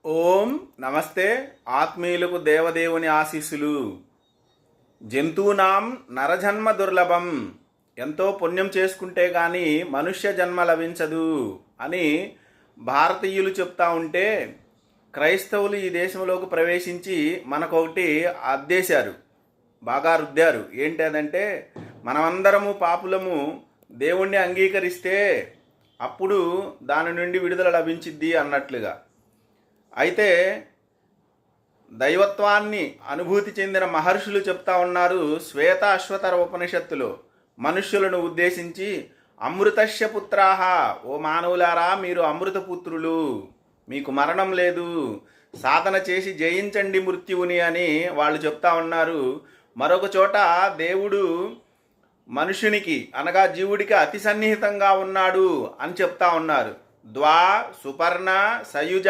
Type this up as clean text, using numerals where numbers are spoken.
ఓం నమస్తే. ఆత్మీయులకు దేవదేవుని ఆశీస్సులు. జంతువునాం నరజన్మ దుర్లభం, ఎంతో పుణ్యం చేసుకుంటే గాని మనుష్య జన్మ లభించదు అని భారతీయులు చెప్తా ఉంటే, క్రైస్తవులు ఈ దేశంలోకి ప్రవేశించి మనకొకటి అద్దేశారు, బాగా రుద్దారు. ఏంటి అదంటే, మనమందరము పాపులము, దేవుణ్ణి అంగీకరిస్తే అప్పుడు దాని నుండి విడుదల లభించిద్ది అన్నట్లుగా. అయితే దైవత్వాన్ని అనుభూతి చెందిన మహర్షులు చెప్తా ఉన్నారు శ్వేత అశ్వతర ఉపనిషత్తులో మనుష్యులను ఉద్దేశించి, అమృతస్య పుత్రాహ, ఓ మానవులారా మీరు అమృతపుత్రులు, మీకు మరణం లేదు, సాధన చేసి జయించండి మృత్యువుని అని వాళ్ళు చెప్తా ఉన్నారు. మరొక చోట దేవుడు మనుషునికి అనగా జీవుడికి అతి సన్నిహితంగా ఉన్నాడు అని చెప్తా ఉన్నారు. ద్వా సుపర్ణ సయుజ